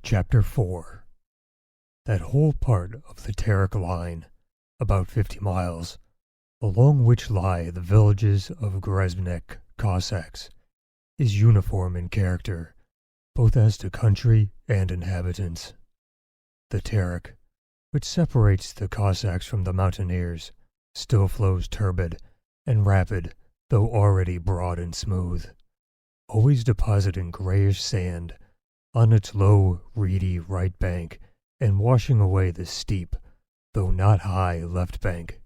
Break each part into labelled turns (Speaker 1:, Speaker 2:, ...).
Speaker 1: Chapter 4. That whole part of the Terek line, about 50 miles, along which lie the villages of Grezbnik Cossacks, is uniform in character, both as to country and inhabitants. The Terek, which separates the Cossacks from the mountaineers, still flows turbid and rapid, though already broad and smooth, always depositing grayish sand on its low, reedy right bank and washing away the steep, though not high, left bank,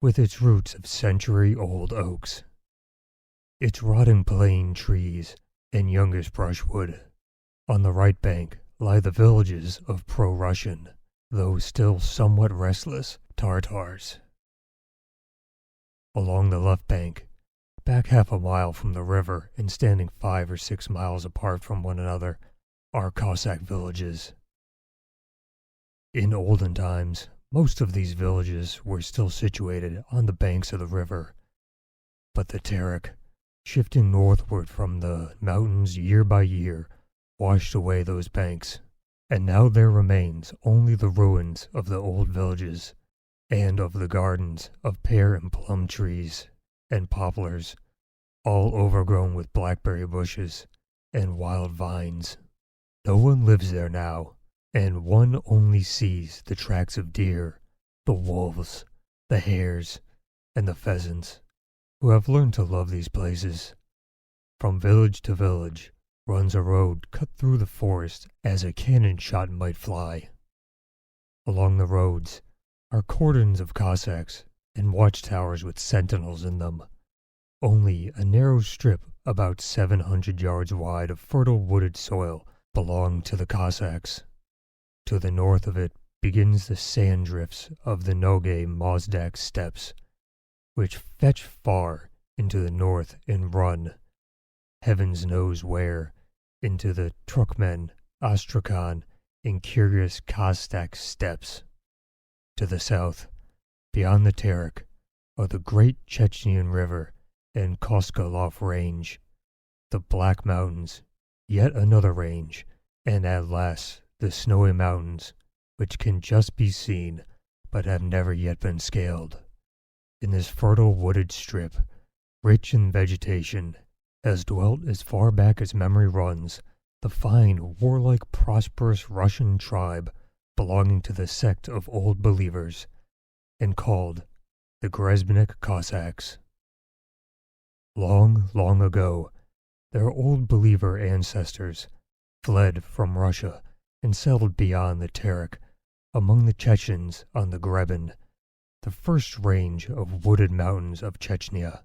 Speaker 1: with its roots of century-old oaks, its rotting plane trees and youngish brushwood. On the right bank lie the villages of pro-Russian, though still somewhat restless, Tartars. Along the left bank, back half a mile from the river and standing 5 or 6 miles apart from one another, are Cossack villages. In olden times, most of these villages were still situated on the banks of the river, but the Terek, shifting northward from the mountains year by year, washed away those banks, and now there remains only the ruins of the old villages and of the gardens of pear and plum trees and poplars, all overgrown with blackberry bushes and wild vines. No one lives there now, and one only sees the tracks of deer, the wolves, the hares, and the pheasants, who have learned to love these places. From village to village runs a road cut through the forest as a cannon shot might fly. Along the roads are cordons of Cossacks and watchtowers with sentinels in them. Only a narrow strip about 700 yards wide of fertile wooded soil belonged to the Cossacks. To the north of it begins the sand drifts of the Nogai-Mozdak steppes, which fetch far into the north and run, heavens knows where, into the Turkmen, Astrakhan, and curious Kazakh steppes. To the south, beyond the Terek, are the great Chechenian River and Koskalov Range, the Black Mountains, yet another range, and at last the snowy mountains, which can just be seen but have never yet been scaled. In this fertile wooded strip, rich in vegetation, has dwelt as far back as memory runs the fine, warlike, prosperous Russian tribe belonging to the sect of Old Believers, and called the Grezbnik Cossacks. Long, long ago, their Old Believer ancestors fled from Russia and settled beyond the Terek, among the Chechens on the Greben, the first range of wooded mountains of Chechnya.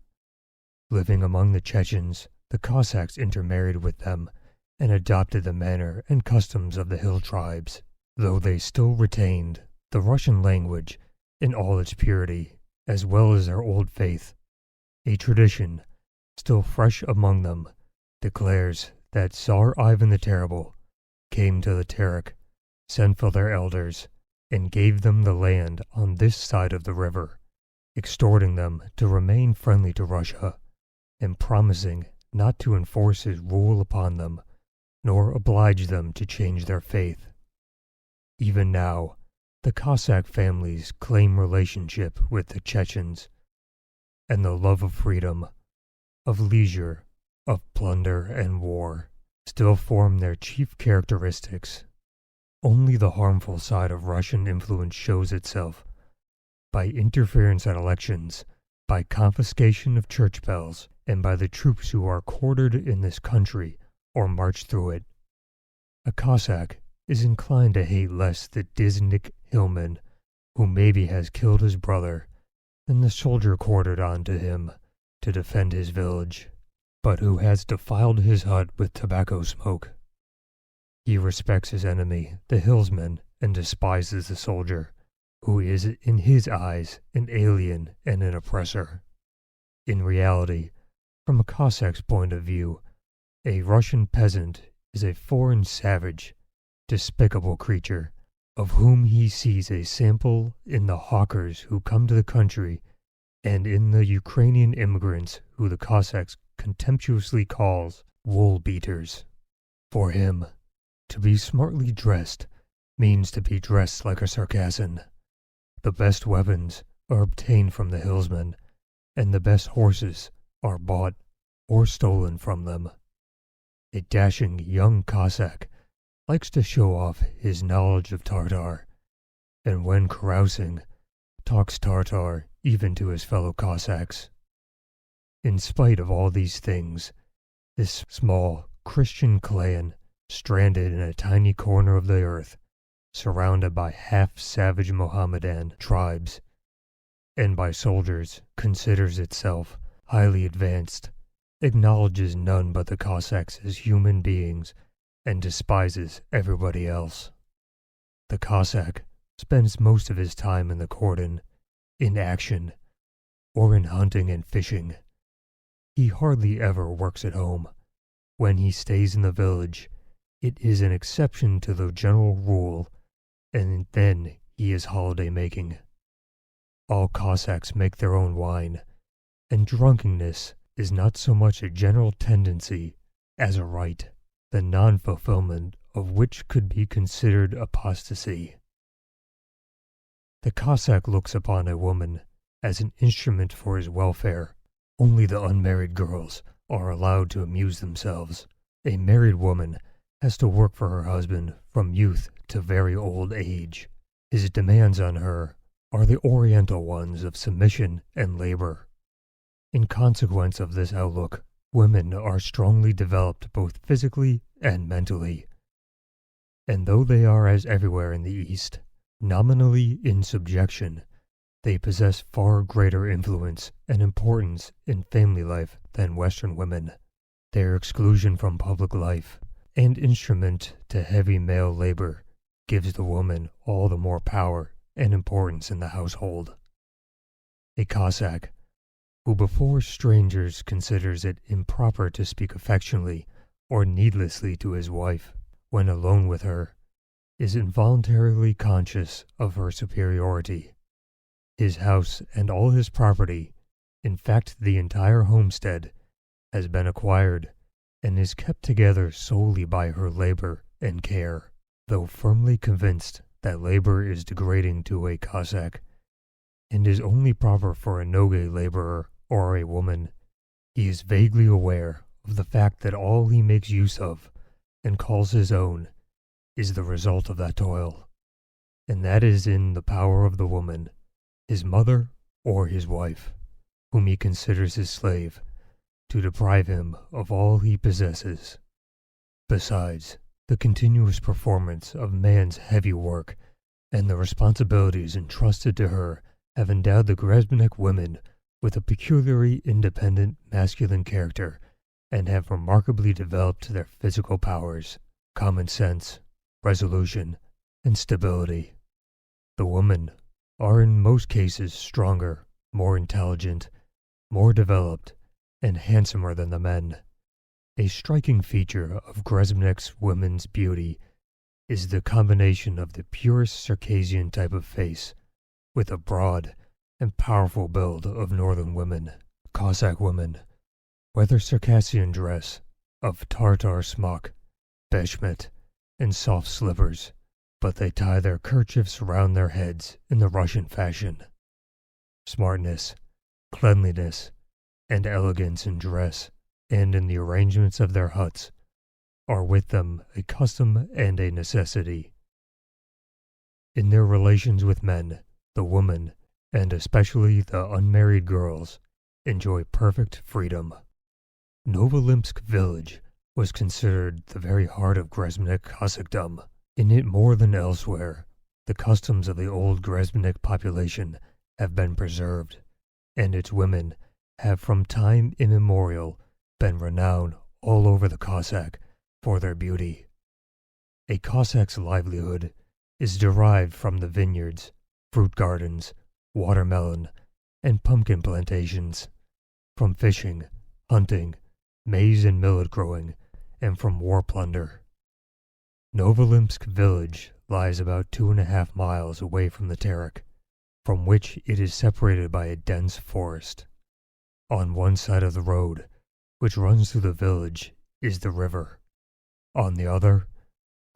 Speaker 1: Living among the Chechens, the Cossacks intermarried with them and adopted the manner and customs of the hill tribes, though they still retained the Russian language in all its purity, as well as their old faith. A tradition, still fresh among them, declares that Tsar Ivan the Terrible came to the Terek, sent for their elders, and gave them the land on this side of the river, exhorting them to remain friendly to Russia, and promising not to enforce his rule upon them, nor oblige them to change their faith. Even now, the Cossack families claim relationship with the Chechens, and the love of freedom, of leisure, of plunder and war still form their chief characteristics. Only the harmful side of Russian influence shows itself by interference at elections, by confiscation of church bells, and by the troops who are quartered in this country or march through it. A Cossack is inclined to hate less the Diznik hillman, who maybe has killed his brother, than the soldier quartered on to him to defend his village, but who has defiled his hut with tobacco smoke. He respects his enemy, the hillsman, and despises the soldier, who is in his eyes an alien and an oppressor. In reality, from a Cossack's point of view, a Russian peasant is a foreign savage, despicable creature, of whom he sees a sample in the hawkers who come to the country and in the Ukrainian immigrants who the Cossacks contemptuously calls wool beaters. For him, To be smartly dressed means to be dressed like a Circassian. The best weapons are obtained from the hillsmen, and the best horses are bought or stolen from them. A dashing young Cossack likes to show off his knowledge of Tartar, and when carousing, talks Tartar even to his fellow Cossacks. In spite of all these things, this small Christian clan, stranded in a tiny corner of the earth, surrounded by half-savage Mohammedan tribes, and by soldiers, considers itself highly advanced, acknowledges none but the Cossacks as human beings, and despises everybody else. The Cossack spends most of his time in the cordon, in action, or in hunting and fishing. He hardly ever works at home. When he stays in the village, it is an exception to the general rule, and then he is holiday-making. All Cossacks make their own wine, and drunkenness is not so much a general tendency as a rite, the non-fulfillment of which could be considered apostasy. The Cossack looks upon a woman as an instrument for his welfare. Only the unmarried girls are allowed to amuse themselves. A married woman has to work for her husband from youth to very old age. His demands on her are the oriental ones of submission and labor. In consequence of this outlook, women are strongly developed both physically and mentally. And though they are, as everywhere in the East, nominally in subjection, they possess far greater influence and importance in family life than Western women. Their exclusion from public life and instrument to heavy male labor gives the woman all the more power and importance in the household. A Cossack, who before strangers considers it improper to speak affectionately or needlessly to his wife when alone with her, is involuntarily conscious of her superiority. His house and all his property, in fact the entire homestead, has been acquired and is kept together solely by her labor and care. Though firmly convinced that labor is degrading to a Cossack, and is only proper for a Nogai laborer or a woman, he is vaguely aware of the fact that all he makes use of and calls his own is the result of that toil, and that is in the power of the woman, his mother or his wife, whom he considers his slave, to deprive him of all he possesses. Besides, the continuous performance of man's heavy work and the responsibilities entrusted to her have endowed the Grezbnik women with a peculiarly independent masculine character and have remarkably developed their physical powers, common sense, resolution, and stability. The women are in most cases stronger, more intelligent, more developed, and handsomer than the men. A striking feature of Grezbnik's women's beauty is the combination of the purest Circassian type of face with a broad and powerful build of northern women. Cossack women, whether Circassian dress, of Tartar smock, beshmet, and soft slippers, but they tie their kerchiefs round their heads in the Russian fashion. Smartness, cleanliness, and elegance in dress and in the arrangements of their huts are with them a custom and a necessity. In their relations with men, the women, and especially the unmarried girls, enjoy perfect freedom. Novolimsk village was considered the very heart of Grezbnik Cossackdom. In it more than elsewhere, the customs of the old Grezbnik population have been preserved, and its women have from time immemorial been renowned all over the Cossack for their beauty. A Cossack's livelihood is derived from the vineyards, fruit gardens, watermelon, and pumpkin plantations, from fishing, hunting, maize and millet growing, and from war plunder. Novolimsk village lies about 2.5 miles away from the Terek, from which it is separated by a dense forest. On one side of the road, which runs through the village, is the river. On the other,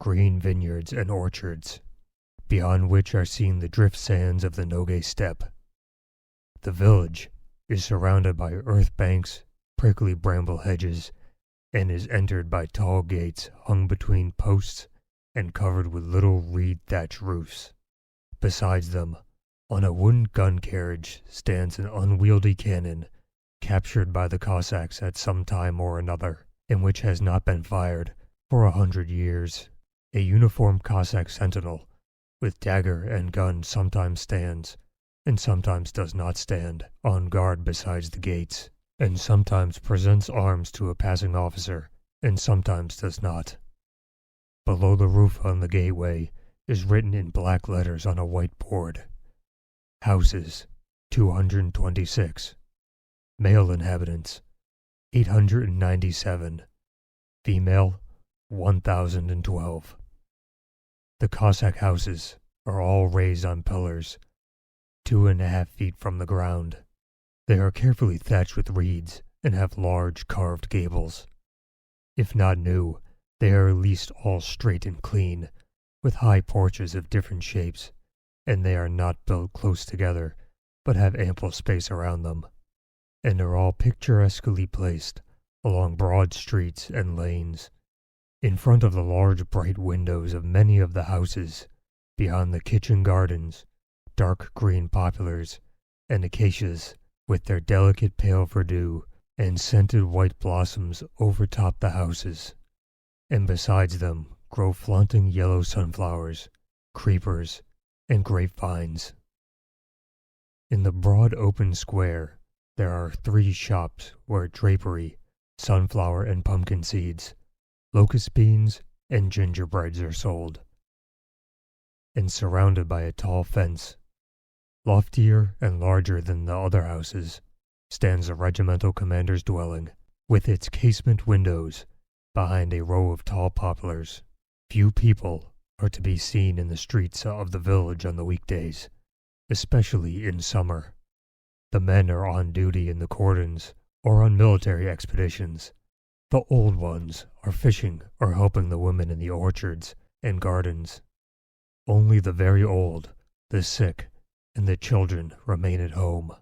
Speaker 1: green vineyards and orchards, beyond which are seen the drift sands of the Noge steppe. The village is surrounded by earth banks, prickly bramble hedges, and is entered by tall gates hung between posts and covered with little reed thatch roofs. Besides them, on a wooden gun carriage stands an unwieldy cannon, captured by the Cossacks at some time or another, and which has not been fired for 100 years. A uniformed Cossack sentinel, with dagger and gun, sometimes stands, and sometimes does not stand, on guard beside the gates, and sometimes presents arms to a passing officer, and sometimes does not. Below the roof on the gateway is written in black letters on a white board, Houses 226, male inhabitants 897, female 1012. The Cossack houses are all raised on pillars, 2.5 feet from the ground. They are carefully thatched with reeds and have large carved gables. If not new, they are at least all straight and clean, with high porches of different shapes, and they are not built close together, but have ample space around them, and are all picturesquely placed along broad streets and lanes. In front of the large bright windows of many of the houses, beyond the kitchen gardens, dark green poplars and acacias with their delicate pale verdure and scented white blossoms overtop the houses, and besides them grow flaunting yellow sunflowers, creepers, and grapevines. In the broad open square there are 3 shops where drapery, sunflower and pumpkin seeds, locust beans, and gingerbreads are sold. And surrounded by a tall fence, loftier and larger than the other houses, stands the regimental commander's dwelling, with its casement windows behind a row of tall poplars. Few people are to be seen in the streets of the village on the weekdays, especially in summer. The men are on duty in the cordons or on military expeditions. The old ones are fishing or helping the women in the orchards and gardens. Only the very old, the sick, and the children remain at home.